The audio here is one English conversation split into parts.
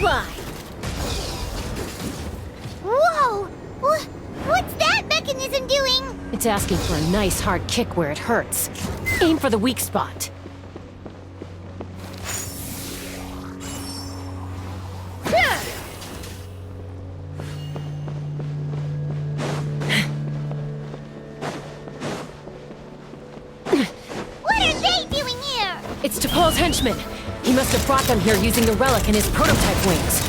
supply! Whoa! What's that mechanism doing? It's asking for a nice hard kick where it hurts. Aim for the weak spot. What are they doing here? It's T'Pol's henchman. He must have brought them here using the relic in his prototype wings.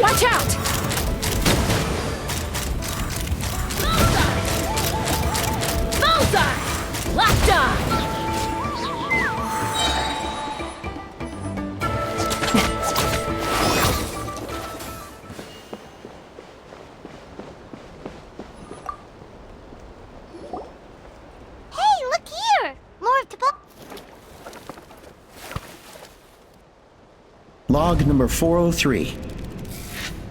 Watch out! Bullseye! Locked on! Hey, look here! More of the Log number 403.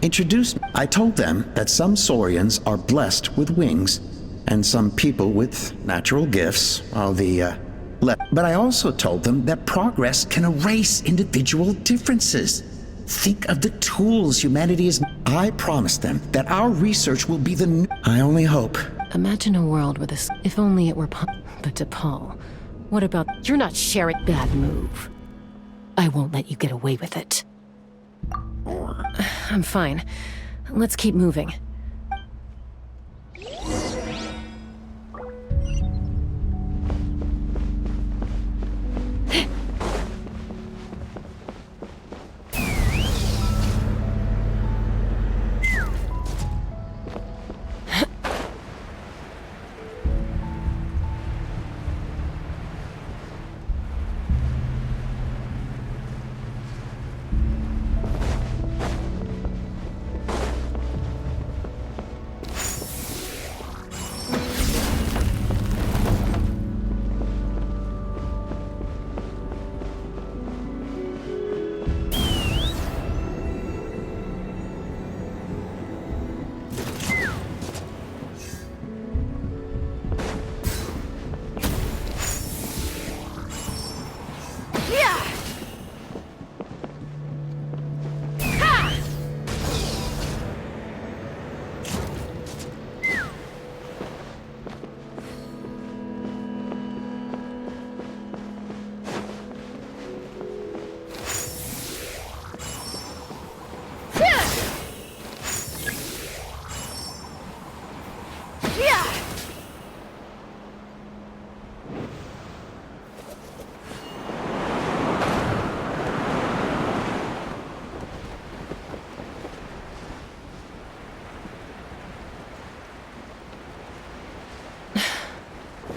Introduced. I told them that some Saurians are blessed with wings, and some people with natural gifts, while the But I also told them that progress can erase individual differences. Think of the tools humanity is. I promised them that our research will be the. I only hope. Imagine a world with a... If only it were... But T'Pol, what about... You're not sharing... Bad move. I won't let you get away with it. I'm fine. Let's keep moving.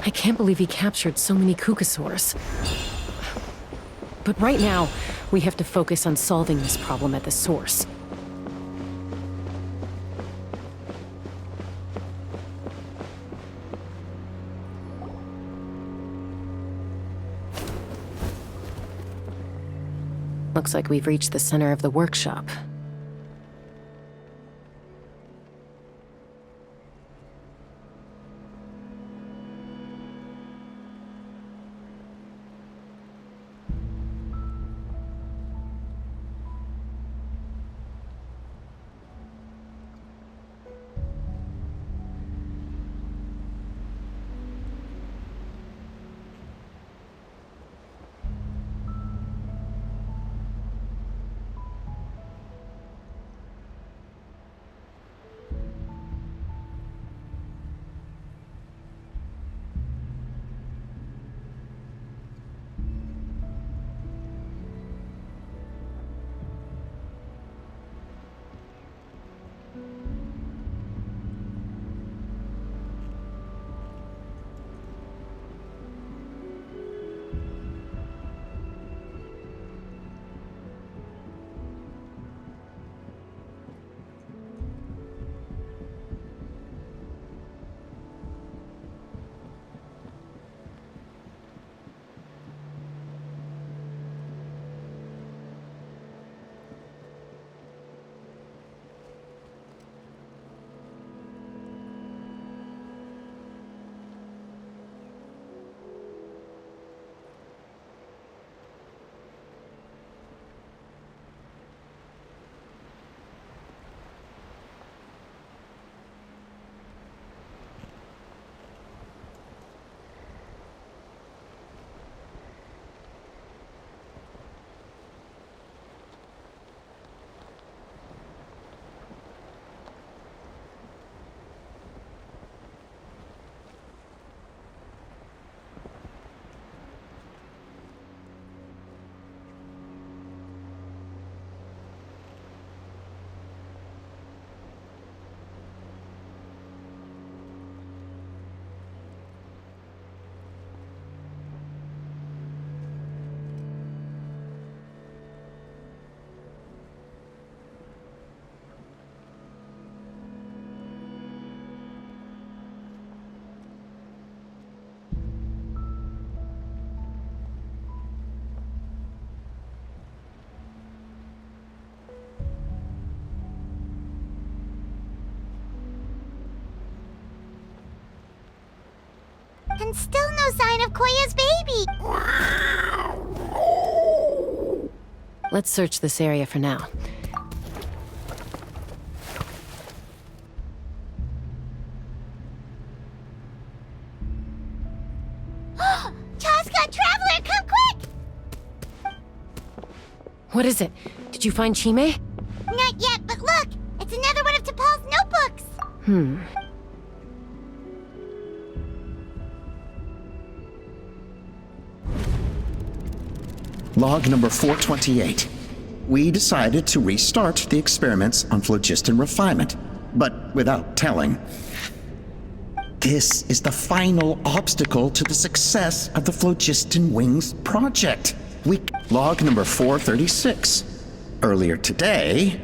I can't believe he captured so many Kukasaurs. But right now, we have to focus on solving this problem at the source. Looks like we've reached the center of the workshop. And still no sign of Koya's baby. Let's search this area for now. Chaska, Traveler, come quick! What is it? Did you find Chime? Not yet, but look! It's another one of T'Pol's notebooks! Log number 428. We decided to restart the experiments on phlogiston refinement, but without telling. This is the final obstacle to the success of the Phlogiston Wings project. Log number 436. Earlier today,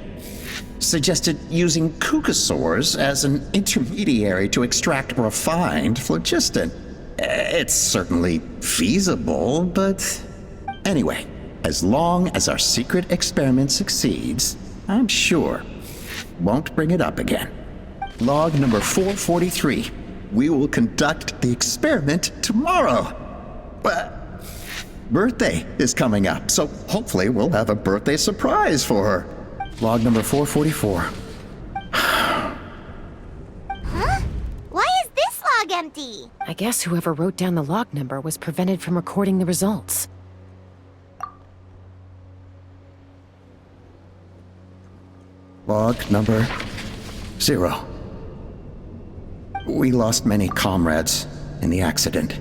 suggested using cucosaurs as an intermediary to extract refined phlogiston. It's certainly feasible, but anyway, as long as our secret experiment succeeds, I'm sure won't bring it up again. Log number 443. We will conduct the experiment tomorrow. Birthday is coming up, so hopefully we'll have a birthday surprise for her. Log number 444. Huh? Why is this log empty? I guess whoever wrote down the log number was prevented from recording the results. Log number 0. We lost many comrades in the accident.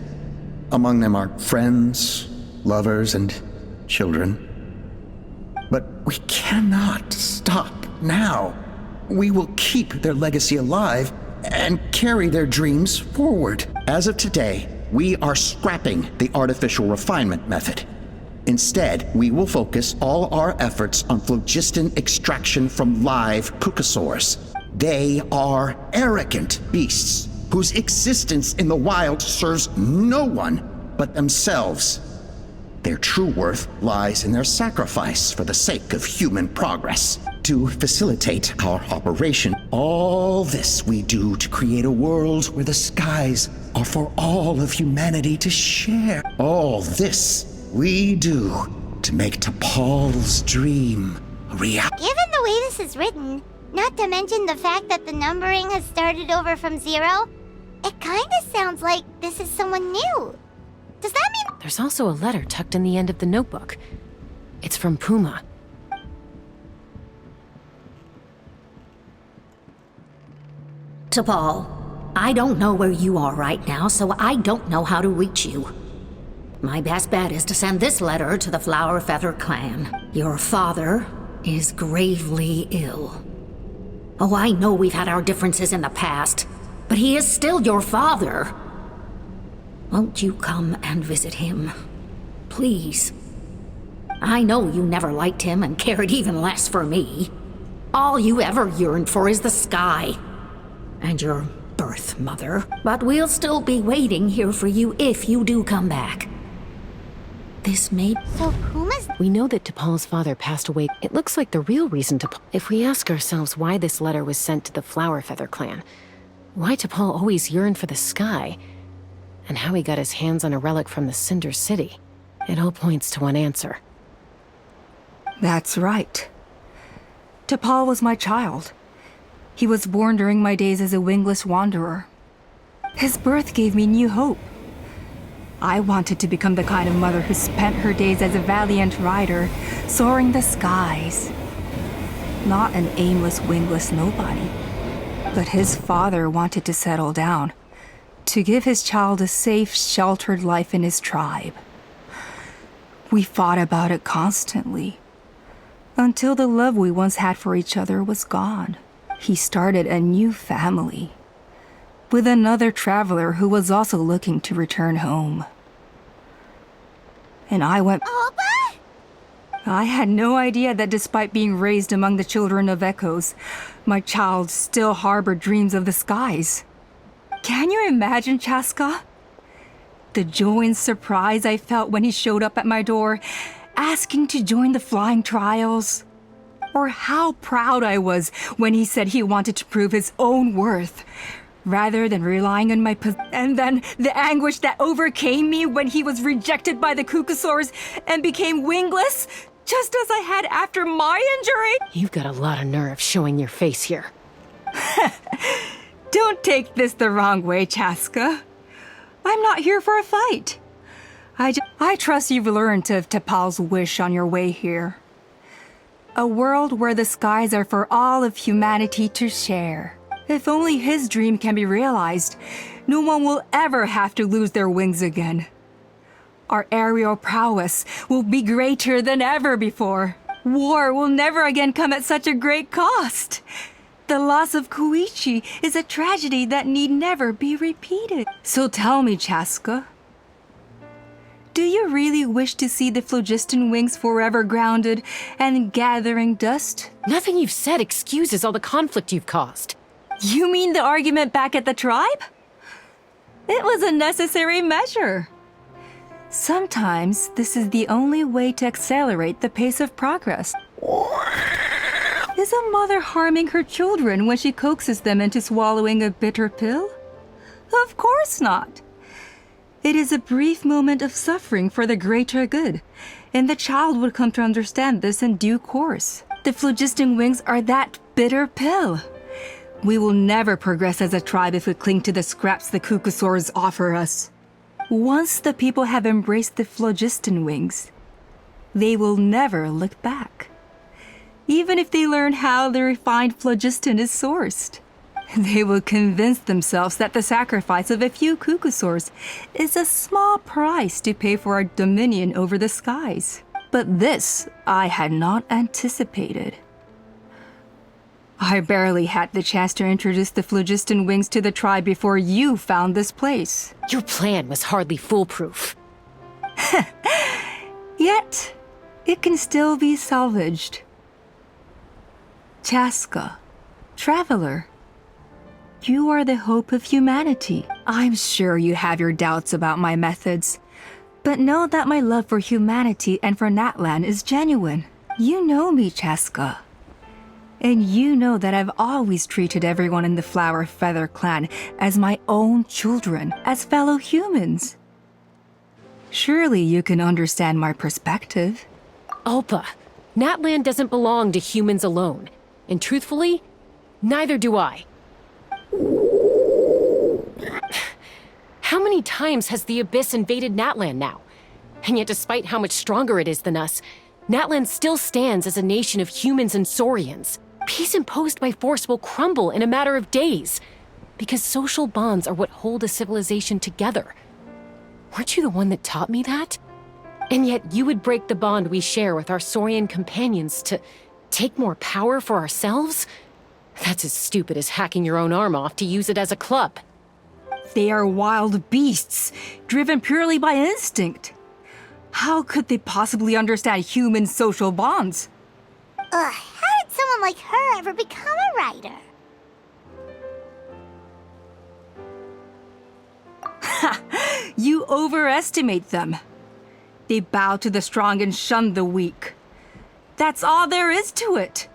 Among them are friends, lovers, and children. But we cannot stop now. We will keep their legacy alive and carry their dreams forward. As of today, we are scrapping the artificial refinement method. Instead, we will focus all our efforts on phlogiston extraction from live cucosaurs. They are arrogant beasts whose existence in the wild serves no one but themselves. Their true worth lies in their sacrifice for the sake of human progress. To facilitate our operation, all this we do to create a world where the skies are for all of humanity to share. All this we do to make T'Pol's dream a reality. Given the way this is written, not to mention the fact that the numbering has started over from 0, it kinda sounds like this is someone new. Does that mean— There's also a letter tucked in the end of the notebook. It's from Puma. T'Pol, I don't know where you are right now, so I don't know how to reach you. My best bet is to send this letter to the Flower Feather clan. Your father is gravely ill. Oh, I know we've had our differences in the past, but he is still your father. Won't you come and visit him? Please. I know you never liked him and cared even less for me. All you ever yearned for is the sky. And your birth mother. But we'll still be waiting here for you if you do come back. This may— So Puma's— We know that T'Pol's father passed away. It looks like the real reason T'Pol— If we ask ourselves why this letter was sent to the Flower Feather clan, why T'Pol always yearned for the sky, and how he got his hands on a relic from the Cinder City, it all points to one answer. That's right. T'Pol was my child. He was born during my days as a wingless wanderer. His birth gave me new hope. I wanted to become the kind of mother who spent her days as a valiant rider, soaring the skies. Not an aimless, wingless nobody. But his father wanted to settle down, to give his child a safe, sheltered life in his tribe. We fought about it constantly, until the love we once had for each other was gone. He started a new family, with another traveler who was also looking to return home. And I went— Opa? I had no idea that despite being raised among the children of echoes, my child still harbored dreams of the skies. Can you imagine, Chaska? The joy and surprise I felt when he showed up at my door, asking to join the flying trials. Or how proud I was when he said he wanted to prove his own worth, rather than relying on and then the anguish that overcame me when he was rejected by the Kukusaurs and became wingless, just as I had after my injury. You've got a lot of nerve showing your face here. Don't take this the wrong way, Chaska. I'm not here for a fight. I trust you've learned of T'Pol's wish on your way here. A world where the skies are for all of humanity to share. If only his dream can be realized, no one will ever have to lose their wings again. Our aerial prowess will be greater than ever before. War will never again come at such a great cost. The loss of Koichi is a tragedy that need never be repeated. So tell me, Chaska, do you really wish to see the phlogiston wings forever grounded and gathering dust? Nothing you've said excuses all the conflict you've caused. You mean the argument back at the tribe? It was a necessary measure. Sometimes this is the only way to accelerate the pace of progress. Is a mother harming her children when she coaxes them into swallowing a bitter pill? Of course not. It is a brief moment of suffering for the greater good, and the child would come to understand this in due course. The phlogiston wings are that bitter pill. We will never progress as a tribe if we cling to the scraps the Kukusaurs offer us. Once the people have embraced the phlogiston wings, they will never look back. Even if they learn how the refined phlogiston is sourced, they will convince themselves that the sacrifice of a few Kukusaurs is a small price to pay for our dominion over the skies. But this I had not anticipated. I barely had the chance to introduce the phlogiston wings to the tribe before you found this place. Your plan was hardly foolproof. Yet, it can still be salvaged. Chaska, traveler, you are the hope of humanity. I'm sure you have your doubts about my methods, but know that my love for humanity and for Natlan is genuine. You know me, Chaska. And you know that I've always treated everyone in the Flower Feather clan as my own children, as fellow humans. Surely you can understand my perspective. Alpa, Natlan doesn't belong to humans alone. And truthfully, neither do I. How many times has the Abyss invaded Natlan now? And yet despite how much stronger it is than us, Natlan still stands as a nation of humans and Saurians. Peace imposed by force will crumble in a matter of days, because social bonds are what hold a civilization together. Weren't you the one that taught me that? And yet you would break the bond we share with our Saurian companions to take more power for ourselves? That's as stupid as hacking your own arm off to use it as a club. They are wild beasts, driven purely by instinct. How could they possibly understand human social bonds? Ugh, how did someone like her ever become a writer? You overestimate them. They bow to the strong and shun the weak. That's all there is to it.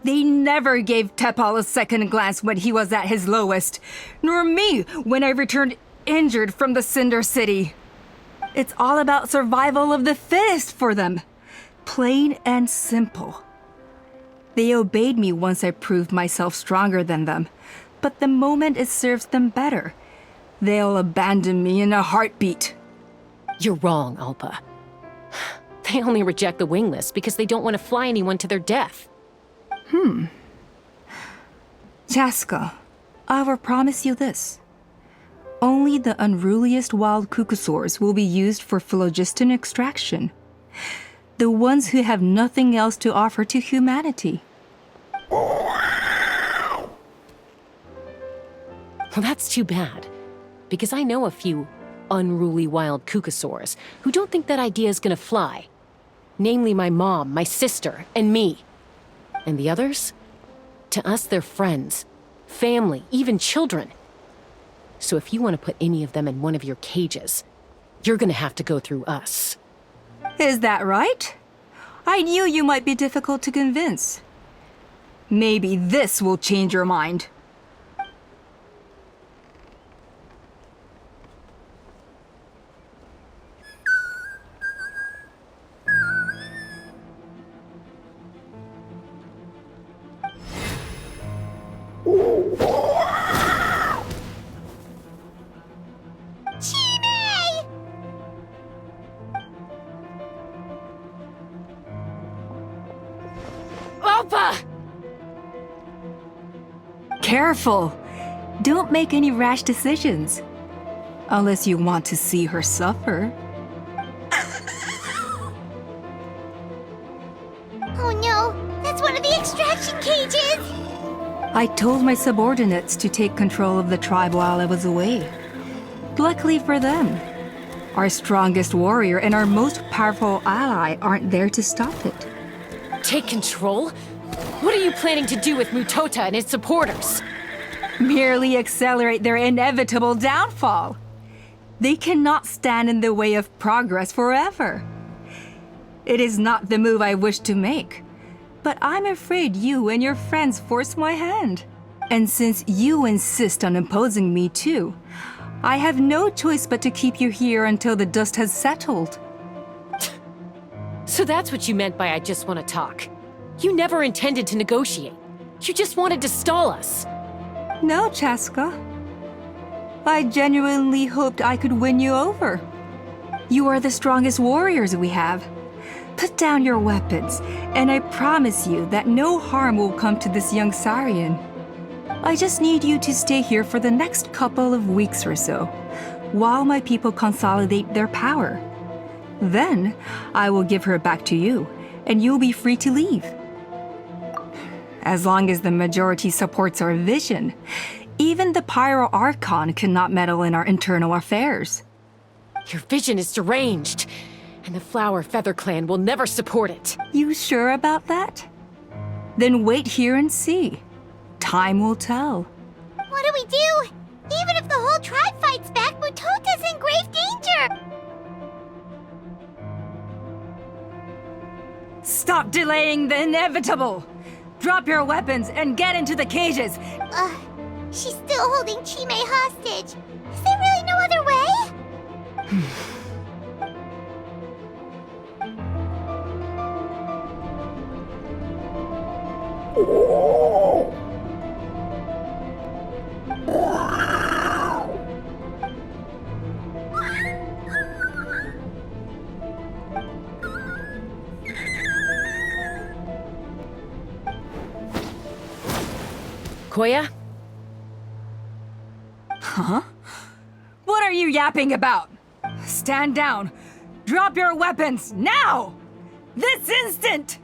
They never gave T'Pol a second glance when he was at his lowest, nor me when I returned injured from the Cinder City. It's all about survival of the fittest for them. Plain and simple. They obeyed me once I proved myself stronger than them, but the moment it serves them better, they'll abandon me in a heartbeat. You're wrong, Alpa. They only reject the wingless because they don't want to fly anyone to their death. Chaska, I will promise you this. Only the unruliest wild Kukusaurs will be used for phlogiston extraction. The ones who have nothing else to offer to humanity. Well, that's too bad, because I know a few unruly wild Kukusaurs who don't think that idea is gonna fly. Namely my mom, my sister, and me. And the others? To us, they're friends, family, even children. So if you want to put any of them in one of your cages, you're gonna have to go through us. Is that right? I knew you might be difficult to convince. Maybe this will change your mind. Careful! Don't make any rash decisions. Unless you want to see her suffer. Oh no, that's one of the extraction cages! I told my subordinates to take control of the tribe while I was away. Luckily for them, our strongest warrior and our most powerful ally aren't there to stop it. Take control? What are you planning to do with Mutota and his supporters? Merely accelerate their inevitable downfall. They cannot stand in the way of progress forever. It is not the move I wish to make, but I'm afraid you and your friends force my hand. And since you insist on imposing me too, I have no choice but to keep you here until the dust has settled. So that's what you meant by I just want to talk. You never intended to negotiate. You just wanted to stall us. No, Chaska. I genuinely hoped I could win you over. You are the strongest warriors we have. Put down your weapons, and I promise you that no harm will come to this young Saurian. I just need you to stay here for the next couple of weeks or so, while my people consolidate their power. Then, I will give her back to you, and you'll be free to leave. As long as the majority supports our vision, even the Pyro Archon cannot meddle in our internal affairs. Your vision is deranged, and the Flower Feather Clan will never support it. You sure about that? Then wait here and see. Time will tell. What do we do? Even if the whole tribe fights back, Mutota's in grave danger! Stop delaying the inevitable! Drop your weapons and get into the cages! She's still holding Chime hostage. Is there really no other way? Koya? Huh? What are you yapping about? Stand down. Drop your weapons, now! This instant!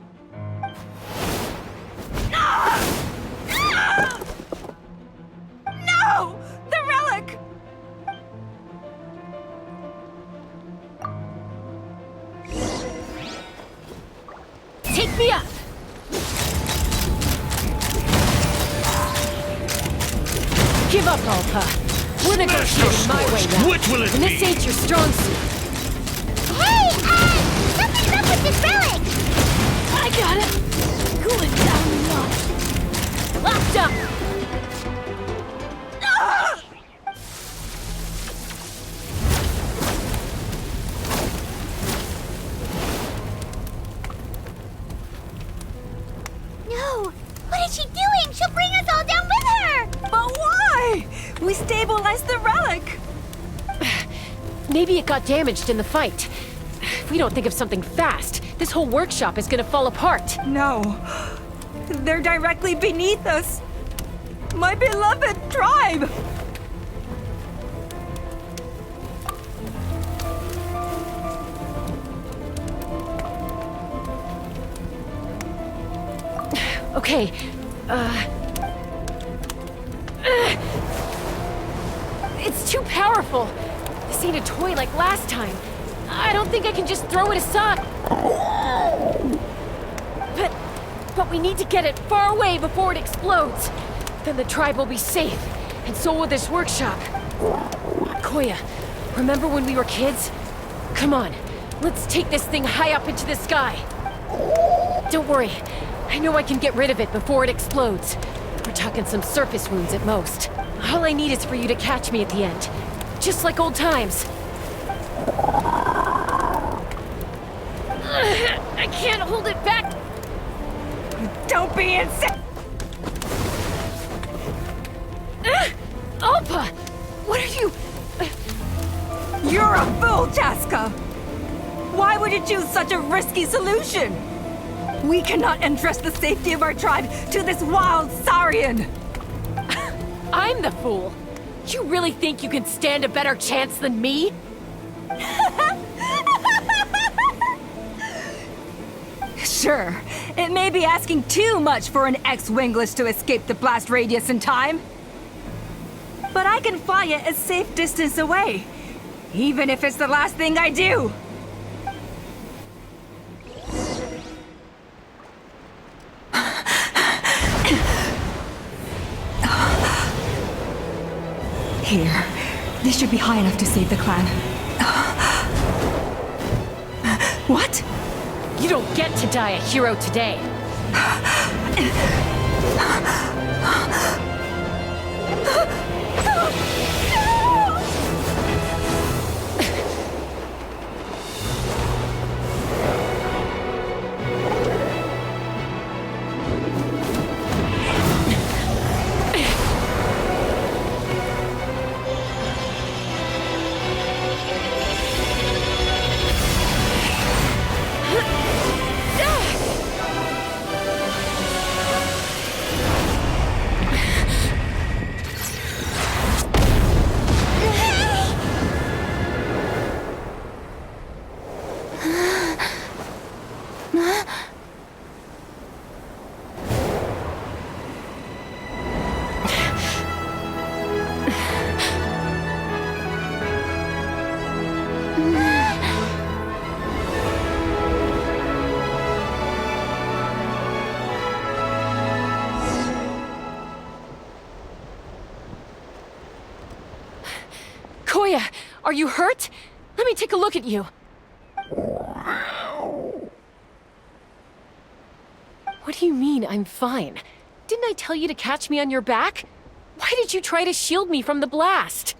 No! The relic! Take me up! Give up, Alpa. We're negotiating my way now. Which will it And this be? ain't your strong suit. Hey, something's up with this relic! I got it! Cooling down low. Locked up! No! What is she doing? She'll bring us all down with her! But why? We stabilized the relic! Maybe it got damaged in the fight. If we don't think of something fast, this whole workshop is gonna fall apart. No. They're directly beneath us. My beloved tribe! Okay, it's too powerful. This ain't a toy like last time. I don't think I can just throw it aside. But we need to get it far away before it explodes. Then the tribe will be safe, and so will this workshop. Koya, remember when we were kids? Come on, let's take this thing high up into the sky. Don't worry, I know I can get rid of it before it explodes. We're talking some surface wounds at most. All I need is for you to catch me at the end. Just like old times. I can't hold it back! Don't be insane! Alpa! What are you... You're a fool, Chaska! Why would you choose such a risky solution? We cannot entrust the safety of our tribe to this wild Saurian! I'm the fool. You really think you can stand a better chance than me? Sure, it may be asking too much for an ex-wingless to escape the blast radius in time. But I can fly it a safe distance away, even if it's the last thing I do. Here, this should be high enough to save the clan. What? You don't get to die a hero today. Koya, are you hurt? Let me take a look at you. What do you mean, I'm fine? Didn't I tell you to catch me on your back? Why did you try to shield me from the blast?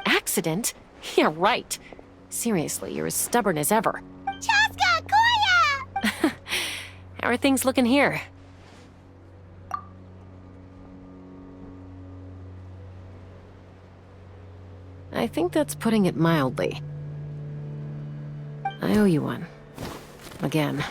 Accident? Yeah, right. Seriously, you're as stubborn as ever. Chaska, Koya! How are things looking here? I think that's putting it mildly. I owe you one. Again.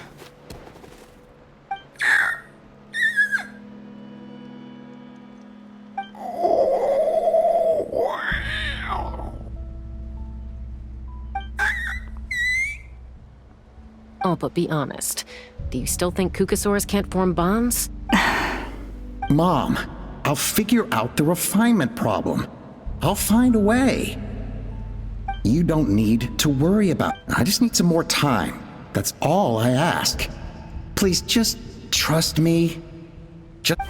Oh, but be honest. Do you still think Kukasaurs can't form bonds? Mom, I'll figure out the refinement problem. I'll find a way. You don't need to worry about it. I just need some more time. That's all I ask. Please just trust me. Just...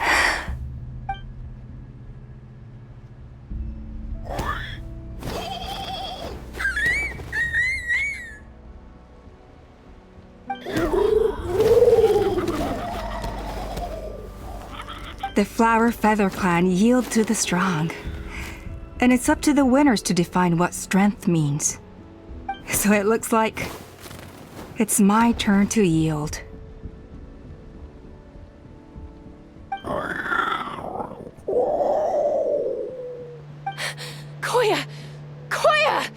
The Flower Feather clan yield to the strong. And it's up to the winners to define what strength means. So it looks like it's my turn to yield. Koya! Koya!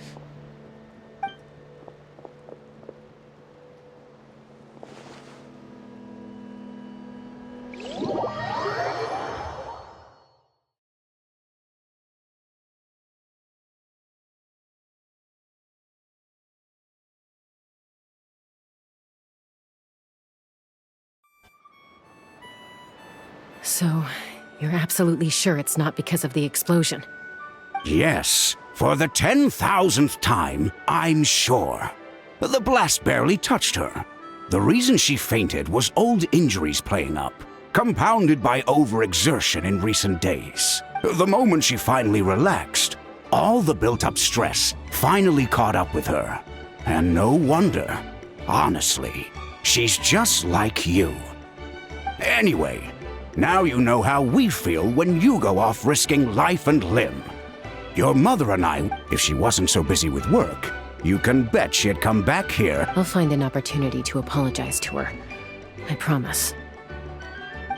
So, you're absolutely sure it's not because of the explosion? Yes, for the 10,000th time, I'm sure. The blast barely touched her. The reason she fainted was old injuries playing up, compounded by overexertion in recent days. The moment she finally relaxed, all the built-up stress finally caught up with her. And no wonder. Honestly, she's just like you. Anyway, now you know how we feel when you go off risking life and limb. Your mother and I, if she wasn't so busy with work, you can bet she'd come back here. I'll find an opportunity to apologize to her. I promise.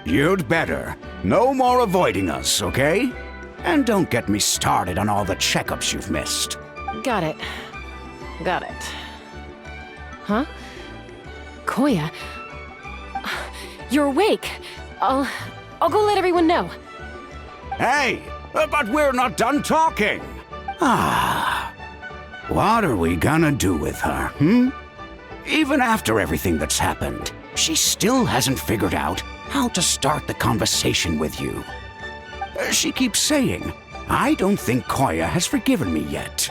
You'd better. No more avoiding us, okay? And don't get me started on all the checkups you've missed. Got it. Got it. Huh? Koya? you're awake. I'll go let everyone know. Hey, but we're not done talking. What are we gonna do with her, Even after everything that's happened, she still hasn't figured out how to start the conversation with you. She keeps saying, I don't think Koya has forgiven me yet.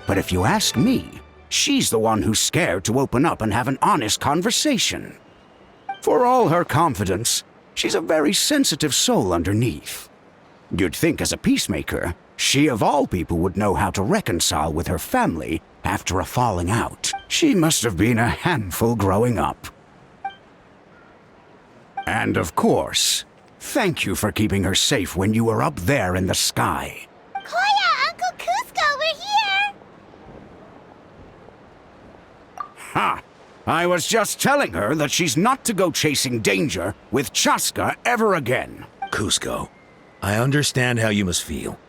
But if you ask me, she's the one who's scared to open up and have an honest conversation. For all her confidence, she's a very sensitive soul underneath. You'd think as a peacemaker, she of all people would know how to reconcile with her family after a falling out. She must have been a handful growing up. And of course, thank you for keeping her safe when you were up there in the sky. Koya, Uncle Cusco, we're here! Ha! I was just telling her that she's not to go chasing danger with Chaska ever again. Cusco, I understand how you must feel.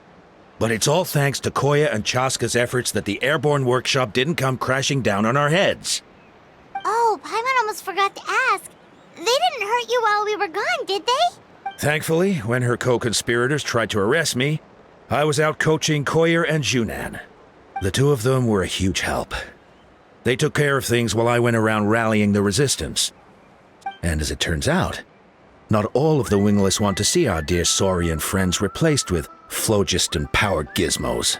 But it's all thanks to Koya and Chaska's efforts that the Airborne Workshop didn't come crashing down on our heads. Oh, Paimon almost forgot to ask. They didn't hurt you while we were gone, did they? Thankfully, when her co-conspirators tried to arrest me, I was out coaching Koya and Junan. The two of them were a huge help. They took care of things while I went around rallying the resistance. And as it turns out, not all of the wingless want to see our dear Saurian friends replaced with phlogiston-powered gizmos.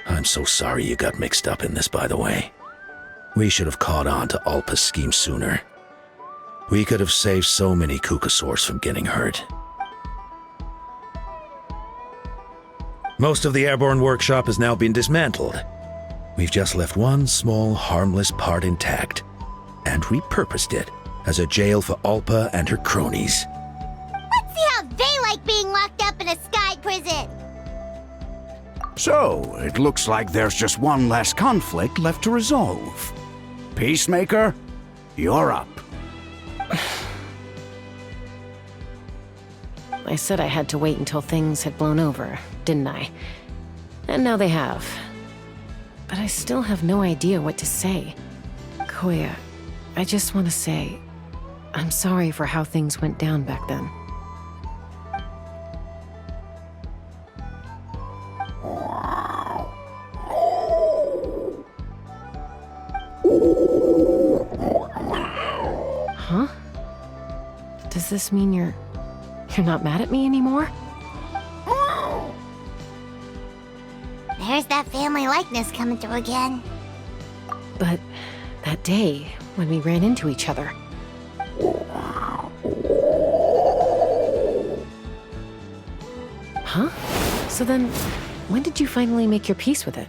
I'm so sorry you got mixed up in this, by the way. We should have caught on to Alpa's scheme sooner. We could have saved so many Kukasaurs from getting hurt. Most of the Airborne Workshop has now been dismantled. We've just left one small, harmless part intact, and repurposed it as a jail for Alpa and her cronies. Let's see how they like being locked up in a sky prison! So, it looks like there's just one last conflict left to resolve. Peacemaker, you're up. I said I had to wait until things had blown over, didn't I? And now they have. But I still have no idea what to say. Koya, I just want to say, I'm sorry for how things went down back then. Huh? Does this mean you're not mad at me anymore? There's that family likeness coming through again. But that day, when we ran into each other. Huh? So then, when did you finally make your peace with it?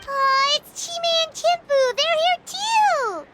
Oh, it's Chime and Chimpu! They're here too!